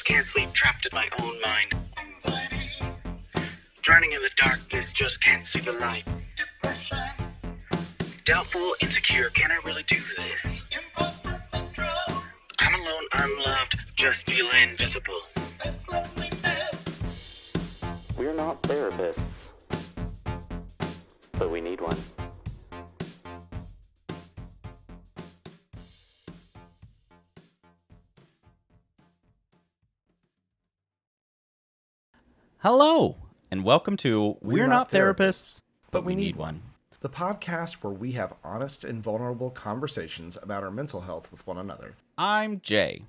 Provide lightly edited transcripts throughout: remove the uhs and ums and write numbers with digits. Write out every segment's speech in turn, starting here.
can't sleep, trapped in my own mind. Anxiety. Drowning in the darkness, just can't see the light. Depression. Doubtful, insecure, can I really do this? Imposter syndrome. I'm alone, unloved, just feel invisible. That's loneliness. We're not therapists, but we need one. Hello, and welcome to We're Not Therapists, but we need one. The podcast where we have honest and vulnerable conversations about our mental health with one another. I'm Jay,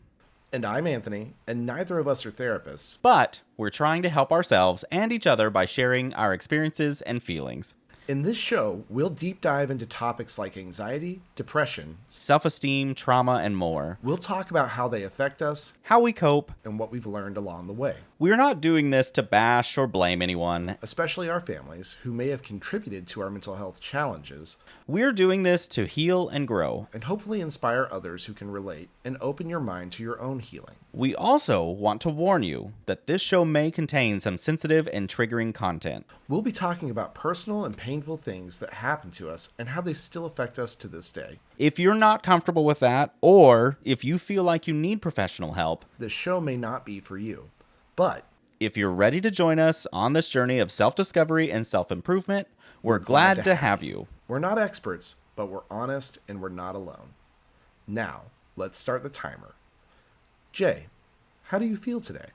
And I'm Anthony, and neither of us are therapists. but we're trying to help ourselves and each other by sharing our experiences and feelings. In this show, we'll deep dive into topics like anxiety, depression, Self-esteem, trauma, and more. we'll talk about how they affect us, How we cope. and what we've learned along the way. We're not doing this to bash or blame anyone. Especially our families, who may have contributed to our mental health challenges, We're doing this to heal and grow. and hopefully inspire others who can relate and open your mind to your own healing. We also want to warn you that this show may contain some sensitive and triggering content. We'll be talking about personal and painful things that happen to us and how they still affect us to this day. If you're not comfortable with that, or if you feel like you need professional help, This show may not be for you, but if you're ready to join us on this journey of self-discovery and self-improvement, we're glad to have you. we're not experts, but we're honest and we're not alone. Now, let's start the timer. Jay, how do you feel today?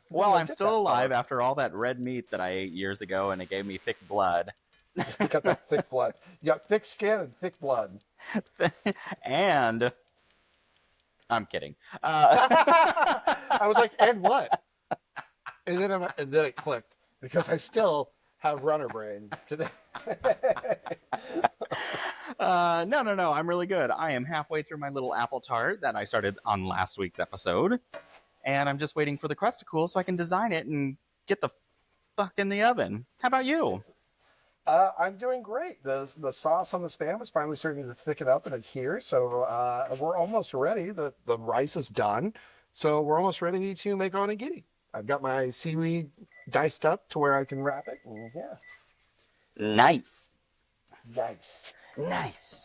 Well, I'm still alive after all that red meat that I ate years ago, and it gave me thick blood. You got that thick blood. You got thick skin and thick blood. And I'm kidding. I was like, and what? And then it clicked because I still have runner brain today. No. I'm really good. I am halfway through my little apple tart that I started on last week's episode, and I'm just waiting for the crust to cool so I can design it and get the fuck in the oven. How about you? I'm doing great. The sauce on the Spam is finally starting to thicken up and adhere, so we're almost ready. The rice is done, so we're almost ready to make onigiri. I've got my seaweed diced up to where I can wrap it. And yeah, Nice. Nice.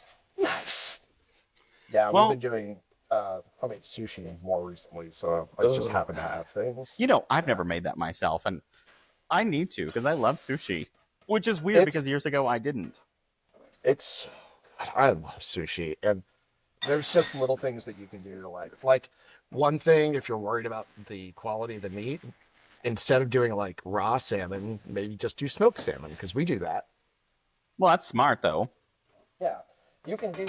Yeah, Well- we've been doing homemade sushi more recently, so I just happen to have things. You know, I've never made that myself, and I need to because I love sushi, which is weird because years ago I didn't. I love sushi, and there's just little things that you can do to like one thing, if you're worried about the quality of the meat, instead of doing like raw salmon, maybe just do smoked salmon, because we do that. Well, that's smart, though. Yeah. You can do,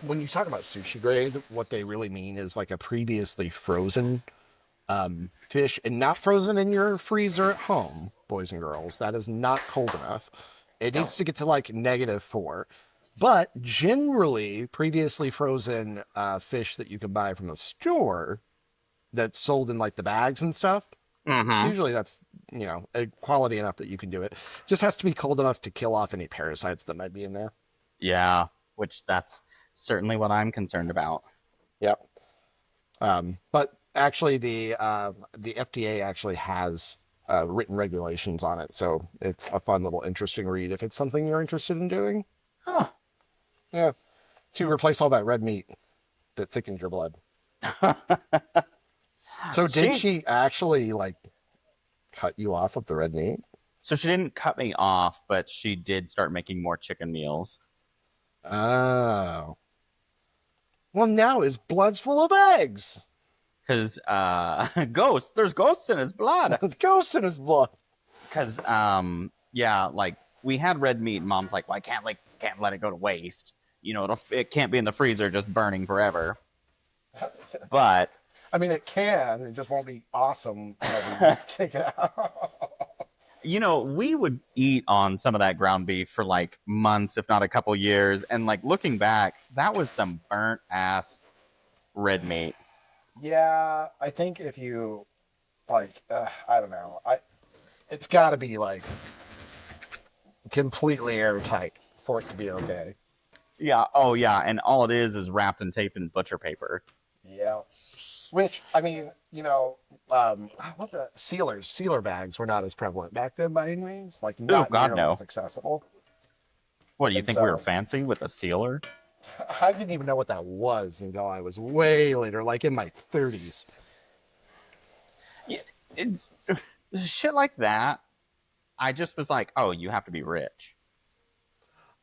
when you talk about sushi grade, what they really mean is like a previously frozen fish, and not frozen in your freezer at home, boys and girls. That is not cold enough. It needs to get to like -4. But generally, previously frozen fish that you can buy from the store that's sold in like the bags and stuff, usually that's, quality enough that you can do it. Just has to be cold enough to kill off any parasites that might be in there. Yeah, which that's certainly what I'm concerned about. Yep. But actually, the FDA actually has written regulations on it, so it's a fun little interesting read if it's something you're interested in doing. Huh. Yeah, to replace all that red meat that thickens your blood. So did she actually like cut you off of the red meat? So she didn't cut me off, but she did start making more chicken meals. Oh. Well, now his blood's full of eggs. Because, there's ghosts in his blood. The ghost in his blood. Because, yeah, like, we had red meat, and Mom's like, well, I can't let it go to waste. You know, it can't be in the freezer just burning forever. But... I mean, it can. It just won't be awesome when you take it out. You know, we would eat on some of that ground beef for like months, if not a couple years. And like looking back, that was some burnt ass red meat. Yeah, I think if you like, I don't know. It's got to be like completely airtight for it to be okay. Yeah. Oh, yeah. And all it is wrapped and taped in butcher paper. Yeah. Which, I mean, what the sealer bags were not as prevalent back then by any means, like Oh not God, nearly no. as accessible. What do you And think we were so fancy with a sealer? I didn't even know what that was until I was way later, like in my 30s. Yeah, it's shit like that. I just was like, oh, you have to be rich.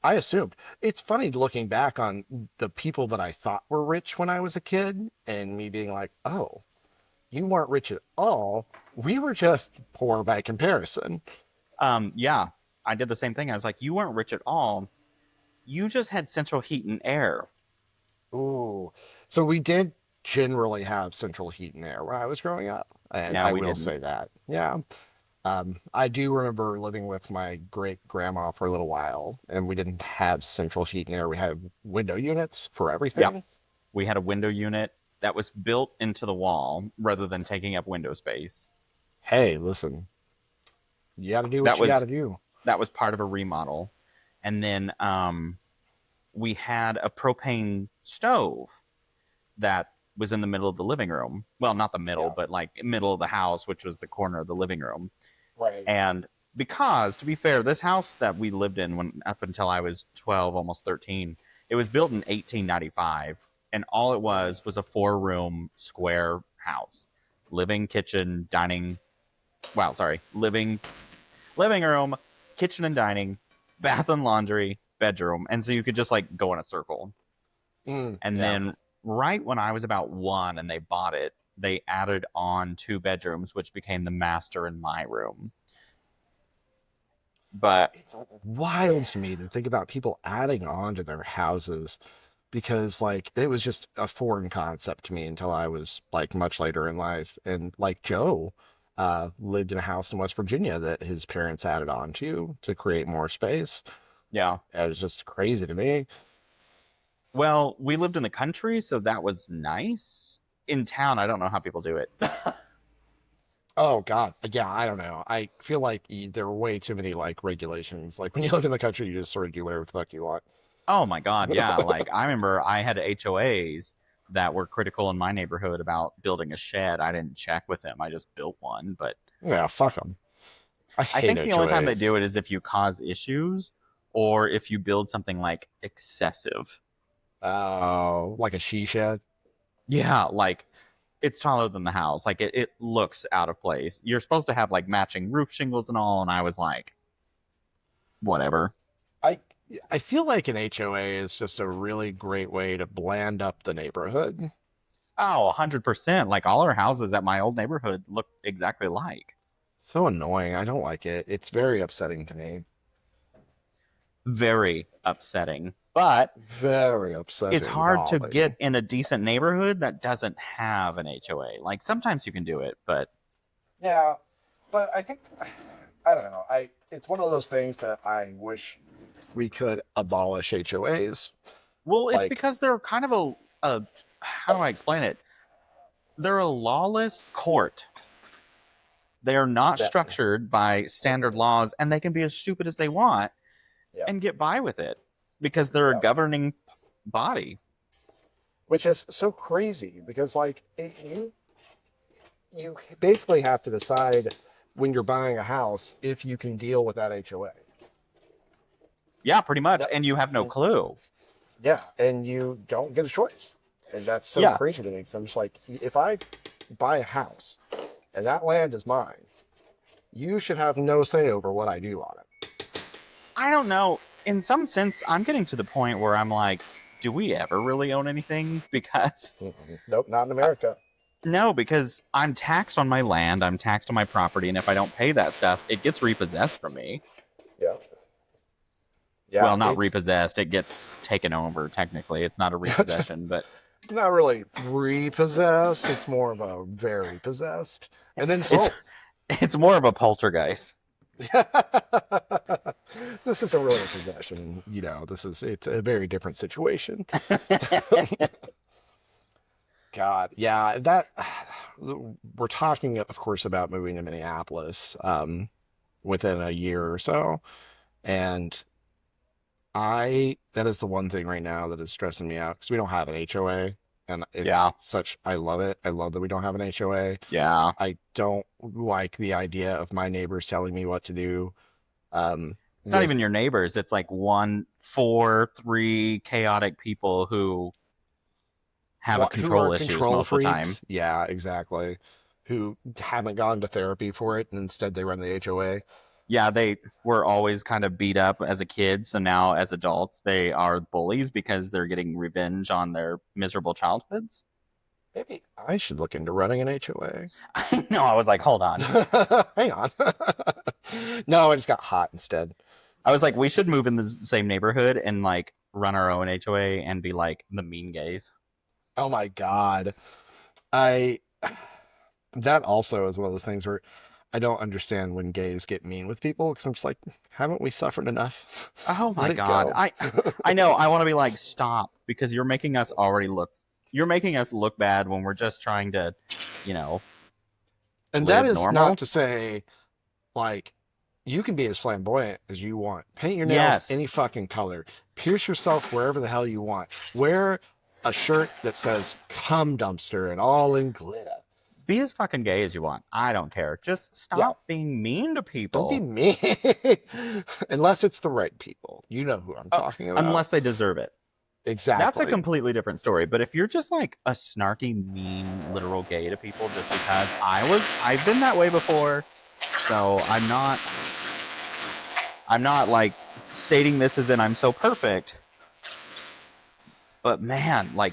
I assumed. It's funny looking back on the people that I thought were rich when I was a kid and me being like, oh, you weren't rich at all. We were just poor by comparison. Yeah, I did the same thing. I was like, you weren't rich at all. You just had central heat and air. Ooh. So we did generally have central heat and air when I was growing up. And Yeah, I we will didn't. say that. Yeah. I do remember living with my great grandma for a little while, and we didn't have central heat and air. We had window units for Yeah, everything. we had a window unit that was built into the wall rather than taking up window space. Hey, listen, you got to do That what you got was to do. that was part of a remodel, and then we had a propane stove that was in the middle of the living room. Well, not the middle, Yeah. but like middle of the house, which was the corner of the living room. Right. And because, to be fair, this house that we lived in when up until I was 12, almost 13, it was built in 1895, and all it was a 4-room square house, living, kitchen, dining. Wow, sorry, living room, kitchen and dining, bath and laundry, bedroom, and so you could just like go in a circle. And Yeah. then right when I was about 1 and they bought it, they added on 2 bedrooms, which became the master and my room. But It's wild to me to think about people adding on to their houses because, like, it was just a foreign concept to me until I was, like, much later in life. And, like, Joe lived in a house in West Virginia that his parents added on to create more space. yeah, It was just crazy to me. well, we lived in the country, so that was nice. In town, I don't know how people do it. Oh, God. Yeah, I don't know. I feel like there were way too many, like, regulations. Like, when you live in the country, you just sort of do whatever the fuck you want. Oh my God, yeah. Like, I remember I had HOAs that were critical in my neighborhood about building a shed. I didn't check with them, I just built one. But Yeah, fuck them. I I hate think the only time they HOAs. do it is if you cause issues or if you build something like excessive. Oh, like a she shed? Yeah, like it's taller than the house. Like it looks out of place. You're supposed to have like matching roof shingles and all, and I was like, whatever. I I feel like an HOA is just a really great way to bland up the neighborhood. Oh, 100%. Like all our houses at my old neighborhood look exactly like. So annoying. I don't like it. It's very upsetting to me. Very upsetting. But Very it's upsetting, hard to golly. get in a decent neighborhood that doesn't have an HOA. Like sometimes you can do it, but Yeah, but I think I don't know. I It's one of those things that I wish we could abolish HOAs. well, it's Like, because they're kind of a how do I explain it? They're a lawless court. They are not that, structured by standard laws, and they can be as stupid as they want yeah, and get by with it because they're a yeah. governing body. Which is so crazy because you basically have to decide when you're buying a house if you can deal with that HOA. Yeah, pretty much. Yep. And you have no clue. Yeah, and you don't get a choice. And that's so Yeah. crazy to me. Because I'm just like, if I buy a house and that land is mine, you should have no say over what I do on it. I don't know. In some sense, I'm getting to the point where I'm like, do we ever really own anything? Because Nope, not in America. no, because I'm taxed on my land, I'm taxed on my property, and if I don't pay that stuff, it gets repossessed from me. Yeah. Yeah. Well, not it's repossessed, it gets taken over, technically. It's not a repossession, but not really repossessed. It's more of a very possessed. And then it's sold. it's more of a poltergeist. This isn't really a possession. It's a very different situation. God, yeah, that we're talking, of course, about moving to Minneapolis within a year or so, and that is the one thing right now that is stressing me out because we don't have an HOA, and Yeah. I love it. I love that we don't have an HOA. Yeah. I don't like the idea of my neighbors telling me what to do. It's not With even your neighbors. It's like three chaotic people who have a who are control issues control most of the time. freaks. Yeah, exactly. Who haven't gone to therapy for it, and instead they run the HOA. Yeah, they were always kind of beat up as a kid, so now as adults they are bullies because they're getting revenge on their miserable childhoods. Maybe I should look into running an HOA. No, I was like, hold on. Hang on. No, I just got hot instead. I was like, we should move in the same neighborhood and like run our own HOA and be like the mean gays. Oh my God. I that also is one of those things where I don't understand when gays get mean with people because I'm just like, haven't we suffered enough? Oh my Let it god. go. I know, I want to be like, stop, because you're making us look bad when we're just trying to, you know, And live that is normal. not to say, like, you can be as flamboyant as you want. Paint your nails Yes. any fucking color. Pierce yourself wherever the hell you want. Wear a shirt that says "cum dumpster" and all in glitter. Be as fucking gay as you want. I don't care. Just stop Yeah. being mean to people. Don't be mean. Unless it's the right people. You know who I'm talking about. Unless they deserve it. Exactly. That's a completely different story. But if you're just like a snarky, mean, literal gay to people just because I've been that way before. So I'm not like stating this as in I'm so perfect. But man, like,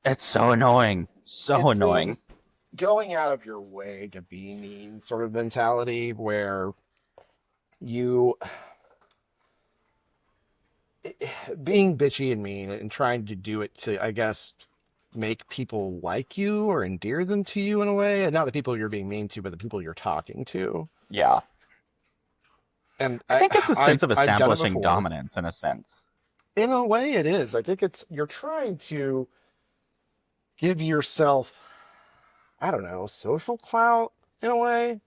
it's so annoying. So It's annoying. going out of your way to be mean sort of mentality where you being bitchy and mean and trying to do it to, I guess, make people like you or endear them to you in a way, and not the people you're being mean to, but the people you're talking to. Yeah. And I think it's a sense of I've done it establishing before. dominance in a sense. In a way, it is. I think you're trying to give yourself, I don't know, social clout in a way,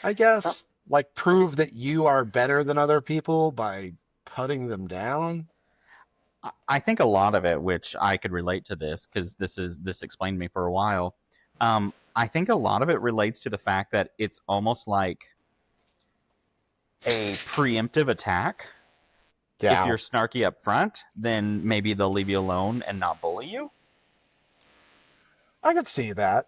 I guess. Like prove that you are better than other people by putting them down. I think a lot of it, which I could relate to this because this explained me for a while. I think a lot of it relates to the fact that it's almost like a preemptive attack. Yeah. If you're snarky up front, then maybe they'll leave you alone and not bully you. I could see that.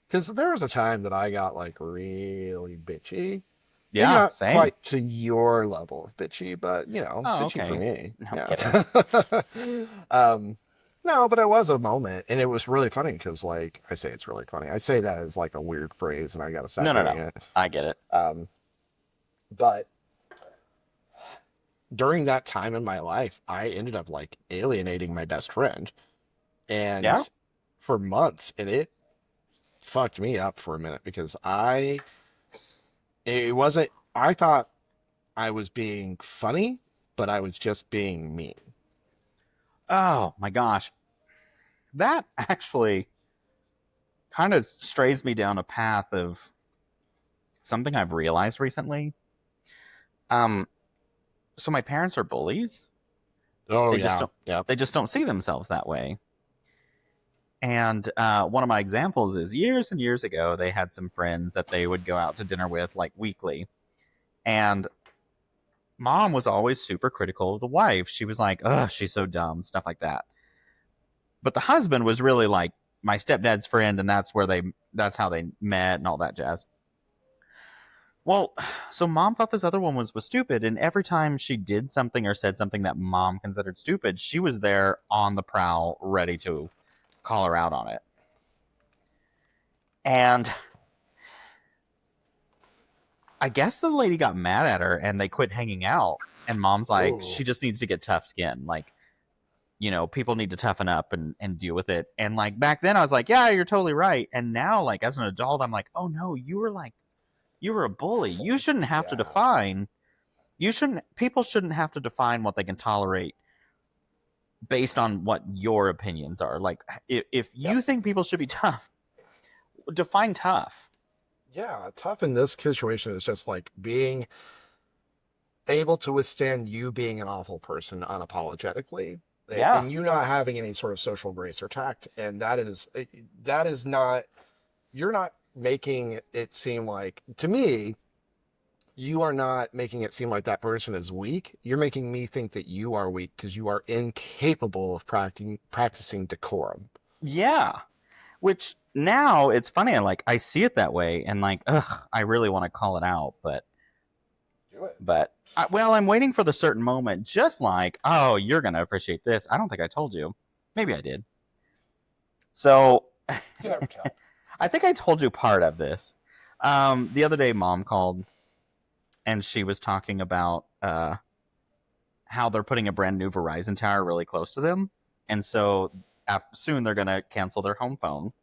Because there was a time that I got like really bitchy. Maybe Yeah, not same. quite to your level of bitchy, but you know, Oh, bitchy okay. for me. No, Yeah. No, but it was a moment, and it was really funny because, like, I say it's really funny. I say that as like a weird phrase, and I got to stop No. doing it. I get it. But during that time in my life, I ended up like alienating my best friend, and Yeah. for months, and it fucked me up for a minute because it wasn't. I thought I was being funny, but I was just being mean. Oh my gosh. That actually kind of strays me down a path of something I've realized recently. So my parents are bullies. Oh, They yeah. just don't see themselves that way. And one of my examples is years and years ago, they had some friends that they would go out to dinner with like weekly. And mom was always super critical of the wife. She was like, ugh, she's so dumb, stuff like that. But the husband was really like my stepdad's friend, and that's how they met and all that jazz. Well, so mom thought this other one was stupid, and every time she did something or said something that mom considered stupid, she was there on the prowl, ready to call her out on it. And I guess the lady got mad at her and they quit hanging out. And mom's like, Ooh. she just needs to get tough skin. Like, you know, people need to toughen up and deal with it. And like back then I was like, yeah, you're totally right. And now, like, as an adult, I'm like, oh no, you were a bully. You shouldn't have to define. People shouldn't have to define what they can tolerate based on what your opinions are. Like, if you think people should be tough, define tough. Yeah, tough in this situation is just like being able to withstand you being an awful person unapologetically. Yeah. and you not having any sort of social grace or tact, and that is not, you're not making it seem like, to me, you are not making it seem like that person is weak. You're making me think that you are weak because you are incapable of practicing decorum. Yeah. Which now it's funny. I see it that way, and I really want to call it out, but Do it. I'm waiting for the certain moment. Just like, oh, you're gonna appreciate this. I don't think I told you. Maybe I did. So You never tell. I think I told you part of this. The other day, Mom called, and she was talking about how they're putting a brand new Verizon tower really close to them, and so soon they're gonna cancel their home phone.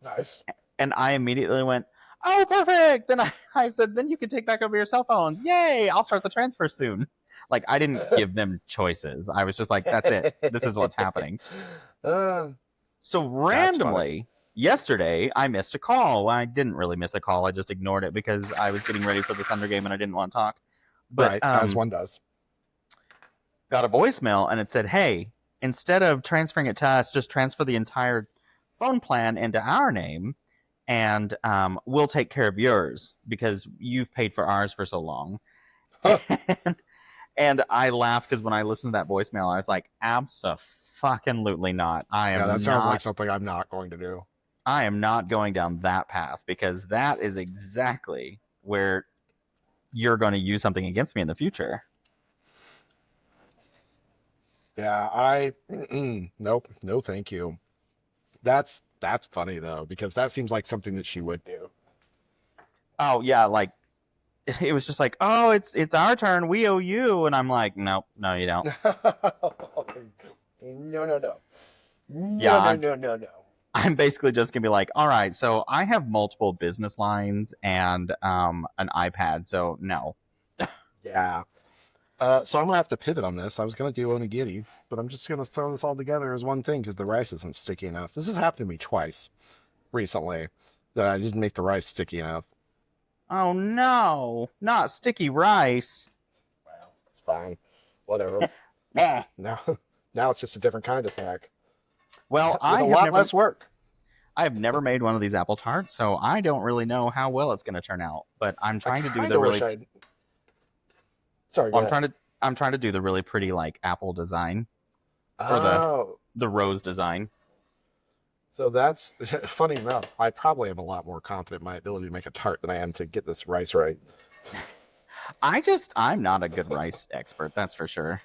Nice. And I immediately went, "Oh, perfect!" Then I said, "Then you can take back over your cell phones. Yay! I'll start the transfer soon." Like, I didn't give them choices. I was just like, "That's it. This is what's happening." Uh, So randomly, yesterday, I missed a call. Well, I didn't really miss a call. I just ignored it because I was getting ready for the Thunder game and I didn't want to talk. But right, as one does. got a voicemail and it said, "Hey, instead of transferring it to us, just transfer the entire phone plan into our name, and we'll take care of yours because you've paid for ours for so long." and I laughed because when I listened to that voicemail, I was like, "Abso-fucking-lutely not. Yeah, that sounds like something I'm not going to do. I am not going down that path because that is exactly where you're going to use something against me in the future." Yeah, nope, no, thank you. That's funny though, because that seems like something that she would do. Oh yeah, like it was just like, "Oh, it's our turn. We owe you," and I'm like, "Nope, no, you don't." No. Yeah, No. I'm basically just gonna be like, "All right, so I have multiple business lines and an iPad, so no." Yeah. So I'm gonna have to pivot on this. I was gonna do onigiri, but I'm just gonna throw this all together as one thing because the rice isn't sticky enough. This has happened to me twice recently that I didn't make the rice sticky enough. Oh no, not sticky rice. Well, it's fine. Whatever. Yeah. Now it's just a different kind of snack. Well, With a lot less work. I have never made one of these apple tarts, so I don't really know how well it's going to turn out. But I'm trying to do the really. Sorry, Well, I'm trying to do the really pretty apple design or the rose design. So that's funny enough. I probably am a lot more confident in my ability to make a tart than I am to get this rice right. I'm not a good rice expert, that's for sure.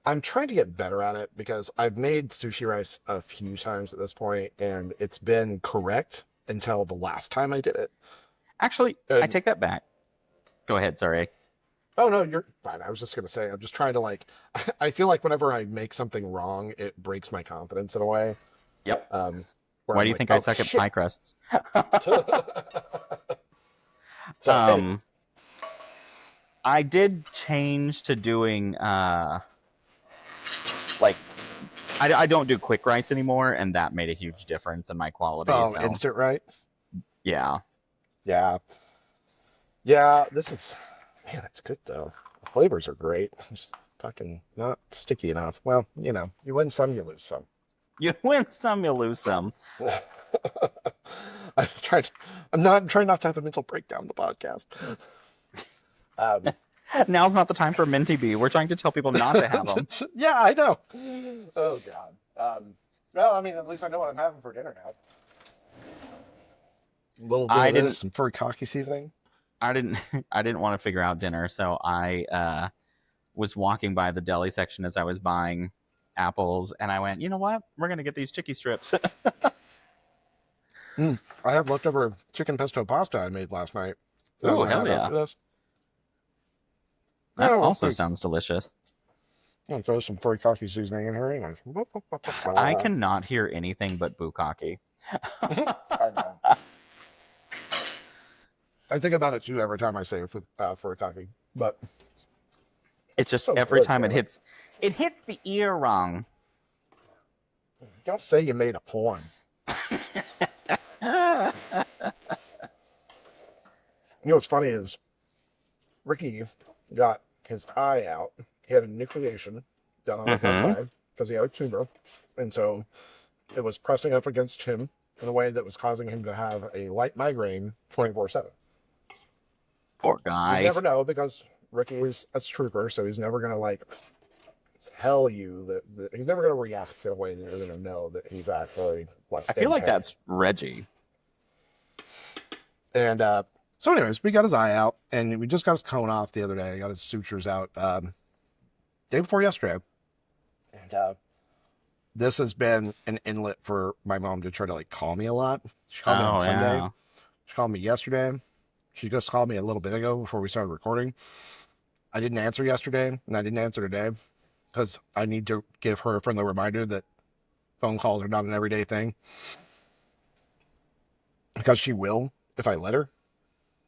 I'm trying to get better at it because I've made sushi rice a few times at this point, and it's been correct until the last time I did it. Actually, I take that back. Go ahead, sorry. Oh, no, you're fine. I was just going to say, I'm just trying to I feel like whenever I make something wrong, it breaks my confidence in a way. Yep. Why do you think I suck at pie crusts? I did change to doing I don't do quick rice anymore, and that made a huge difference in my quality. Oh, so. instant rice? Yeah. Yeah, this is, man, it's good though. The flavors are great. Just fucking not sticky enough. Well, you win some, you lose some. You win some, you lose some. I'm trying not to have a mental breakdown in the podcast. Now's not the time for Minty Bee. We're trying to tell people not to have them. Yeah, I know. Oh God. Well, I mean, at least I know what I'm having for dinner now. A little bit of this, some furikake seasoning. I didn't want to figure out dinner, so I was walking by the deli section as I was buying apples, and I went, "You know what? We're gonna get these chicky strips." I have leftover chicken pesto pasta I made last night. Oh, hell yeah. That also sounds delicious. I'm going to throw some furikake seasoning in here anyway. I cannot hear anything but bukkake. I know. I think about it too every time I say furikake, but it's just so every good, time man. it hits the ear wrong. Don't say you made a porn. What's funny is Ricky got his eye out. He had a nucleation done on his left eye because he had a tumor. And so it was pressing up against him in a way that was causing him to have a light migraine 24/7. Poor You guy. never know because Ricky is a trooper, so he's never going to like tell you that he's never going to react in a way that you're going to know that he's actually like. I feel like in pain. that's Reggie. And so, anyways, we got his eye out, and we just got his cone off the other day. Got his sutures out day before yesterday, and this has been an inlet for my mom to try to like call me a lot. She called me on Sunday. Yeah. She called me yesterday. She just called me a little bit ago before we started recording. I didn't answer yesterday, and I didn't answer today because I need to give her a friendly reminder that phone calls are not an everyday thing. Because she will if I let her.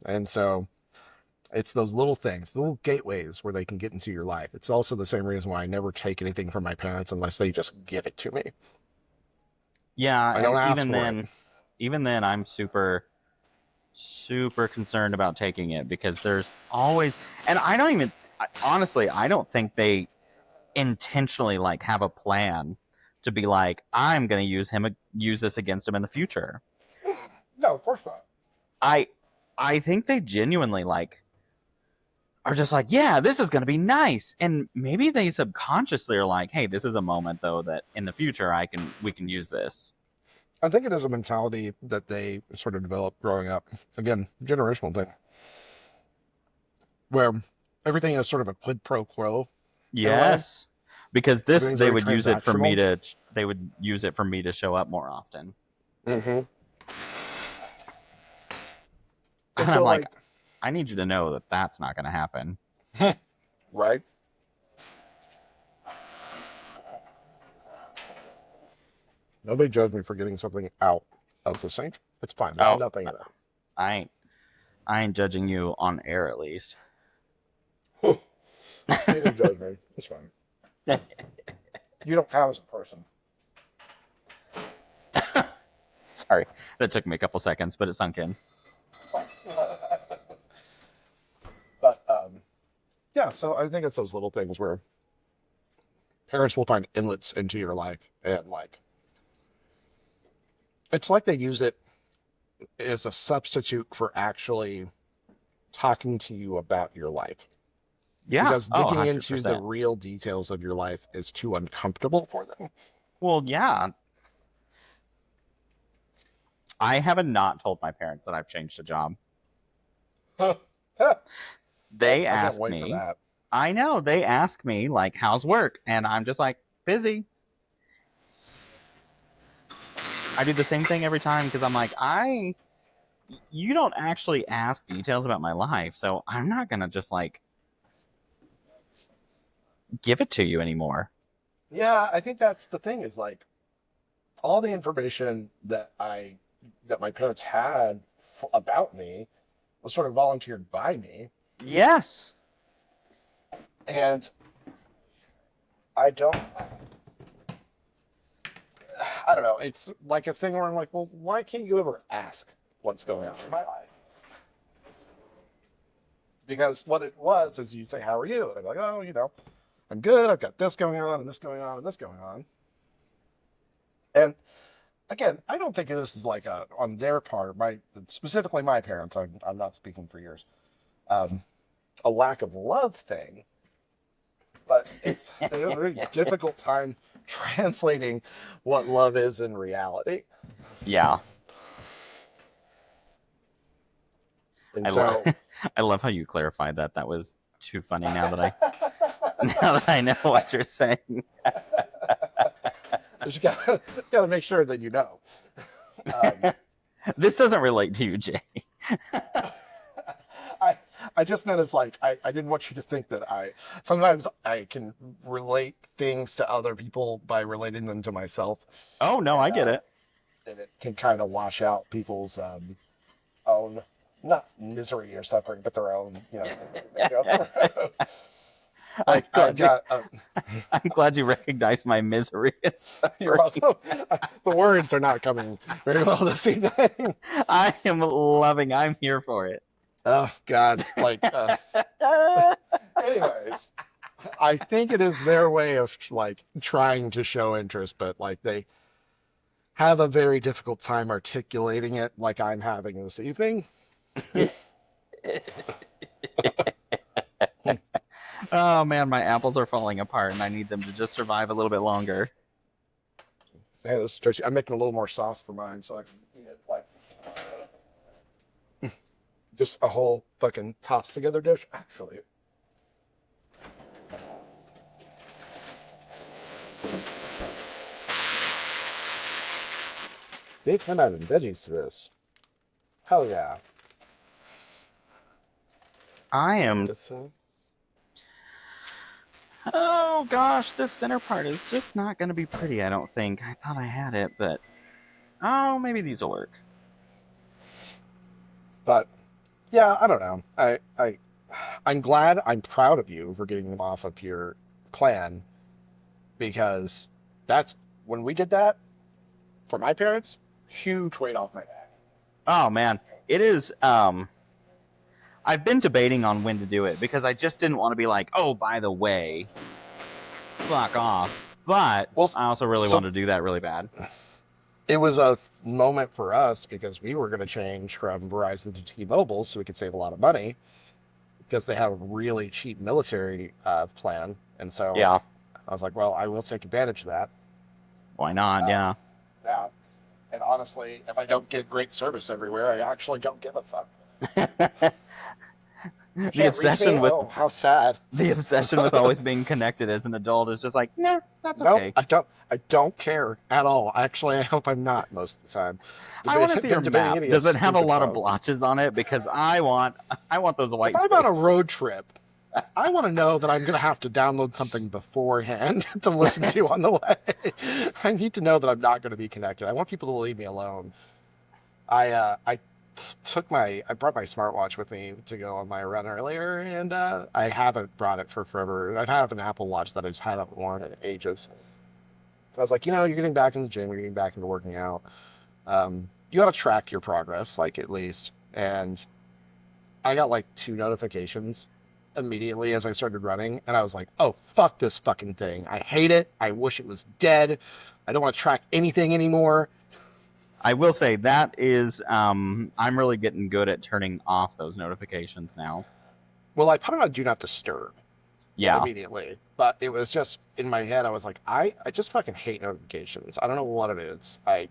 And so it's those little things, little gateways where they can get into your life. It's also the same reason why I never take anything from my parents unless they just give it to me. Yeah, I don't and ask for it. even then, I'm super concerned about taking it because there's always, and honestly, I don't think they intentionally like have a plan to be like, I'm going to use this against him in the future. No, of course not. I think they genuinely like are just like, yeah, this is going to be nice, and maybe they subconsciously are like, hey, this is a moment though that in the future we can use this. I think it is a mentality that they sort of developed growing up. Again, generational thing. Where everything is sort of a quid pro quo. Yes. Because Everything's they very would use it for transactional. they would use it for me to show up more often. Mm-hmm. And And I'm so, like, I need you to know that that's not going to happen. right? Nobody judged me for getting something out of the sink. It's fine. There's nothing in it. I ain't judging you on air, at least. You didn't judge me. It's fine. You don't count as a person. Sorry, that took me a couple seconds, but it sunk in. But yeah, so I think it's those little things where parents will find inlets into your life, and like it's like they use it as a substitute for actually talking to you about your life. Yeah, Because digging into 100%. the real details of your life is too uncomfortable for them. Well, yeah. I haven't not told my parents that I've changed a job. They I can't ask wait for me. that. I know. They ask me, like, how's work? And I'm just like, busy. I do the same thing every time because I'm like, you don't actually ask details about my life, so I'm not going to just, like, give it to you anymore. Yeah, I think that's the thing is like all the information that my parents had about me was sort of volunteered by me. Yes. And I don't know. It's like a thing where I'm like, well, why can't you ever ask what's going on in my life? Because what it was is you'd say, how are you? And I'd be like, oh, I'm good. I've got this going on and this going on and this going on. And again, I don't think this is like on their part, specifically my parents, I'm not speaking for yours, a lack of love thing. But it's a very difficult time translating what love is in reality. Yeah. And so I love how you clarified that. That was too funny now that I know what you're saying. just gotta make sure that you know. This doesn't relate to you, Jay. I just meant it's like I didn't want you to think that sometimes I can relate things to other people by relating them to myself. Oh no, I get it. And it can kind of wash out people's own, not misery or suffering, but their own, things that they go through. I'm glad you recognize my misery. You're welcome. The words are not coming very well this evening. I'm here for it. Oh God! Anyways, I think it is their way of like trying to show interest, but like they have a very difficult time articulating it like I'm having this evening. Oh man, my apples are falling apart, and I need them to just survive a little bit longer. Man, this is stretchy. I'm making a little more sauce for mine so I can eat it like just a whole fucking tossed together dish. Actually, they come out in veggies to this. Hell yeah. I am. Just, Oh gosh, this center part is just not going to be pretty. I don't think. I thought I had it, but oh, maybe these will work. but yeah, I don't know. I'm glad. I'm proud of you for getting them off of your plan because that's when we did that for my parents. Huge weight off my back. Oh man, it is. I've been debating on when to do it because I just didn't want to be like, oh, by the way, fuck off. But Well, I also really so- wanted to do that really bad. It was a moment for us because we were going to change from Verizon to T-Mobile so we could save a lot of money because they have a really cheap military plan. And so Yeah, I was like, well, I will take advantage of that. why not? Yeah. Yeah. And honestly, if I don't get great service everywhere, I actually don't give a fuck. The obsession with Oh, how sad. the obsession with always being connected as an adult is just like, nah, that's okay. No, I don't care at all. Actually, I hope I'm not most of the time. I want to see your Debating map. it is Does it have a stupid lot of phone. blotches on it? Because I want those white If I'm spaces. on a road trip, I want to know that I'm going to have to download something beforehand to listen to on the way. I need to know that I'm not going to be connected. I want people to leave me alone. I brought my smartwatch with me to go on my run earlier, and I haven't brought it for forever. I've had an Apple Watch that I just haven't worn in ages. So I was like, you're getting back in the gym, you're getting back into working out. You got to track your progress, like at least. And I got like 2 notifications immediately as I started running, and I was like, oh, fuck this fucking thing. I hate it. I wish it was dead. I don't want to track anything anymore. I will say that is, I'm really getting good at turning off those notifications now. Well, I put it on Do Not Disturb. Yeah. Immediately. But it was just in my head, I was like, I just fucking hate notifications. I don't know what it is. I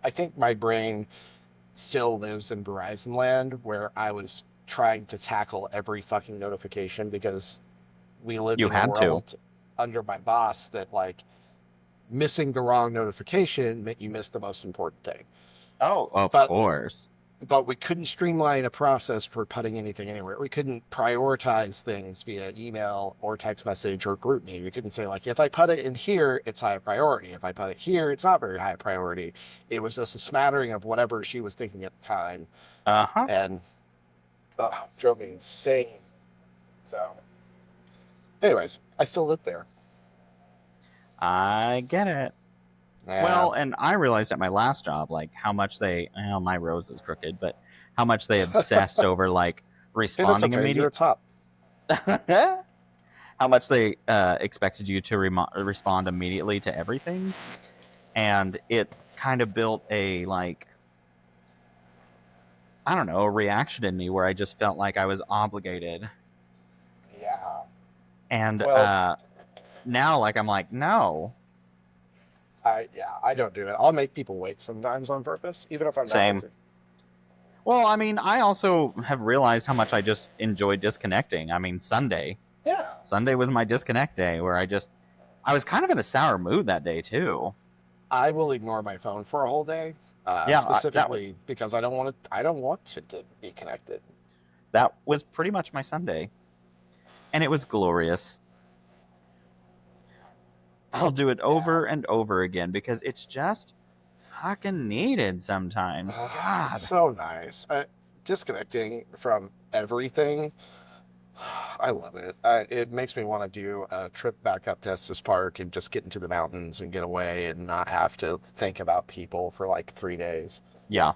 think my brain still lives in Verizon land where I was trying to tackle every fucking notification because we lived You in had a to. world under my boss that like missing the wrong notification meant you missed the most important thing. Oh, of But- course. But we couldn't streamline a process for putting anything anywhere. We couldn't prioritize things via email or text message or group me. We couldn't say, like, if I put it in here, it's high priority. If I put it here, it's not very high priority. It was just a smattering of whatever she was thinking at the time. Uh-huh. And drove me insane. So, anyways, I still live there. I get it. Yeah. Well, and I realized at my last job, like, how much my rose is crooked, but how much they obsessed over, like, hey, that's responding okay. You're immediately. top. How much they expected you to respond immediately to everything. And it kind of built a, like, I don't know, a reaction in me where I just felt like I was obligated. Yeah. And Well- now, like, I'm like, no. I don't do it. I'll make people wait sometimes on purpose, even if I'm not. Same. busy. Well, I mean, I also have realized how much I just enjoy disconnecting. I mean, Sunday was my disconnect day where I was kind of in a sour mood that day too. I will ignore my phone for a whole day. Yeah, specifically because I don't want it to be connected. That was pretty much my Sunday. And it was glorious. I'll do it over and over again because it's just fucking needed sometimes. God. It's so nice. Disconnecting from everything. I love it. It makes me want to do a trip back up to Estes Park and just get into the mountains and get away and not have to think about people for like 3 days. Yeah.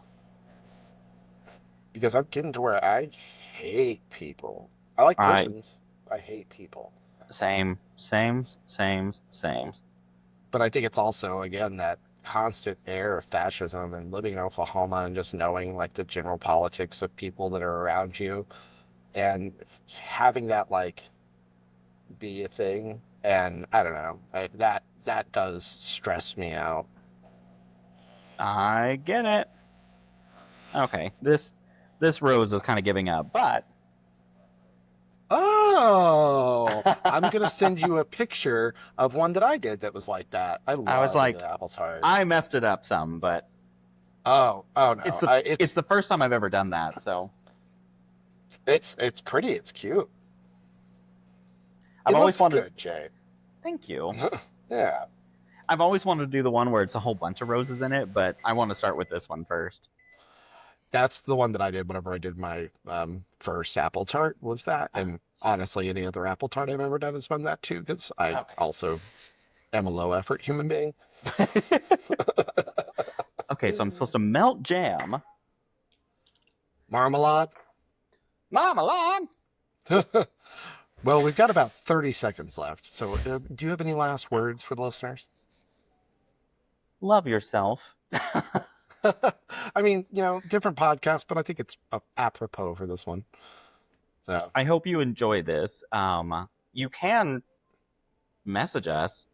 Because I'm getting to where I hate people. I like persons. I hate people. Same. But I think it's also, again, that constant air of fascism and living in Oklahoma and just knowing like the general politics of people that are around you and having that like be a thing. And I don't know, that does stress me out. I get it. Okay, this rose is kind of giving up, but Oh, I'm gonna send you a picture of one that I did that was like that. I I was love like, the apple tart. I messed it up some, but Oh no, it's the first time I've ever done that, so it's pretty. It's cute. I've It always looks wanted. good, Jay. Thank you. Yeah. I've always wanted to do the one where it's a whole bunch of roses in it, but I want to start with this one first. That's the one that I did whenever I did my first apple tart was that. And honestly, any other apple tart I've ever done has been that too, because I also am a low effort human being. Okay, so I'm supposed to melt jam. Marmalade. Marmalade! Well, we've got about 30 seconds left. So do you have any last words for the listeners? Love yourself. I mean, different podcast, but I think it's apropos for this one. So I hope you enjoy this. You can message us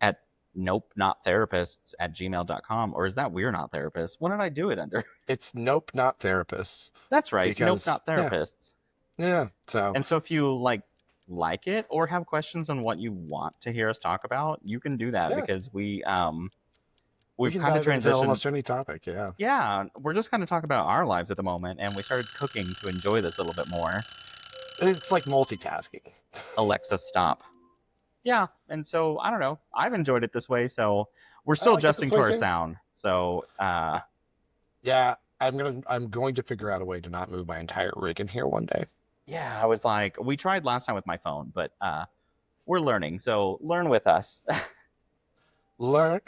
at nopenotttherapists@gmail.com, or is that we're not therapists? What did I do it under? it's Nope Not Therapists. That's right, Because- Nope Not Therapists. Yeah. So And so if you like it or have questions on what you want to hear us talk about, you can do that because we've can kind of dive into transitioned. almost any topic. Yeah. Yeah, we're just kind of talking about our lives at the moment, and we started cooking to enjoy this a little bit more. It's like multitasking. Alexa, stop. Yeah, and so I don't know. I've enjoyed it this way, so we're still like it adjusting this to way, our too. sound. So Yeah, I'm going to figure out a way to not move my entire rig in here one day. yeah, I was like, we tried last time with my phone, but we're learning. So learn with us. Learn,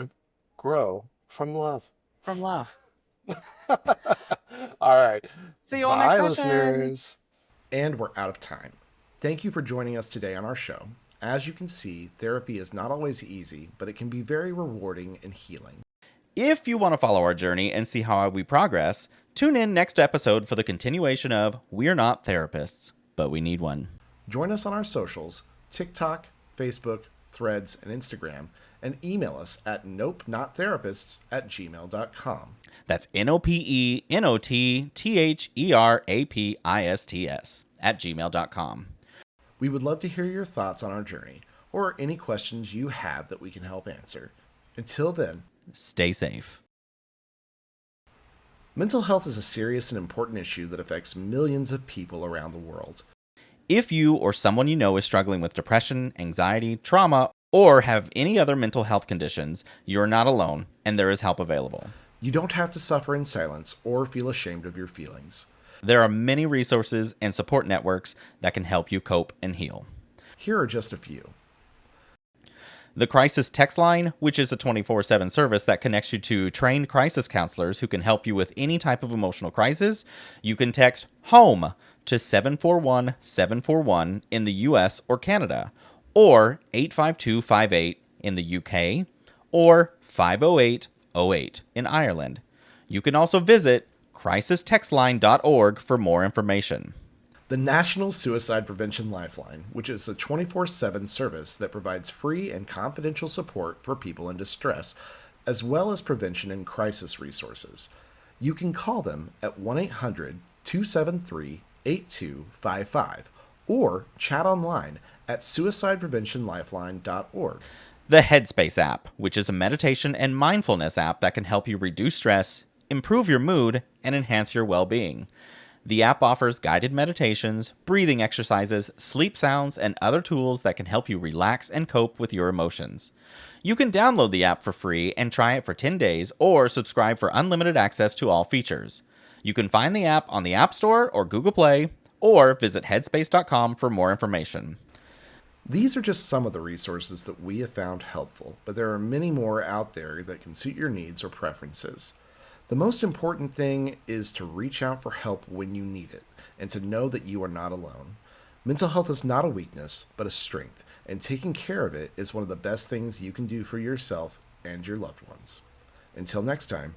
grow from love. From love. All right. See you all Bye, next session. listeners. And we're out of time. Thank you for joining us today on our show. As you can see, therapy is not always easy, but it can be very rewarding and healing. If you want to follow our journey and see how we progress, tune in next episode for the continuation of We're Not Therapists, but We Need One. Join us on our socials, TikTok, Facebook, Threads, and Instagram, and email us at nopenotttherapists@gmail.com. That's NOPENOTTHERAPISTS@gmail.com. We would love to hear your thoughts on our journey, or any questions you have that we can help answer. Until then, Stay safe. mental health is a serious and important issue that affects millions of people around the world. If you or someone you know is struggling with depression, anxiety, trauma, or have any other mental health conditions, you're not alone, and there is help available. You don't have to suffer in silence or feel ashamed of your feelings. There are many resources and support networks that can help you cope and heal. Here are just a few. The Crisis Text Line, which is a 24/7 service that connects you to trained crisis counselors who can help you with any type of emotional crisis. You can text HOME to 741-741 in the US or Canada, or 85258 in the UK, or 50808 in Ireland. You can also visit crisistextline.org for more information. The National Suicide Prevention Lifeline, which is a 24/7 service that provides free and confidential support for people in distress, as well as prevention and crisis resources. You can call them at 1-800-273-8255 or chat online at suicidepreventionlifeline.org. The Headspace app, which is a meditation and mindfulness app that can help you reduce stress, improve your mood, and enhance your well-being. The app offers guided meditations, breathing exercises, sleep sounds, and other tools that can help you relax and cope with your emotions. You can download the app for free and try it for 10 days or subscribe for unlimited access to all features. You can find the app on the App Store or Google Play, or visit headspace.com for more information. These are just some of the resources that we have found helpful, but there are many more out there that can suit your needs or preferences. The most important thing is to reach out for help when you need it, and to know that you are not alone. Mental health is not a weakness, but a strength, and taking care of it is one of the best things you can do for yourself and your loved ones. Until next time,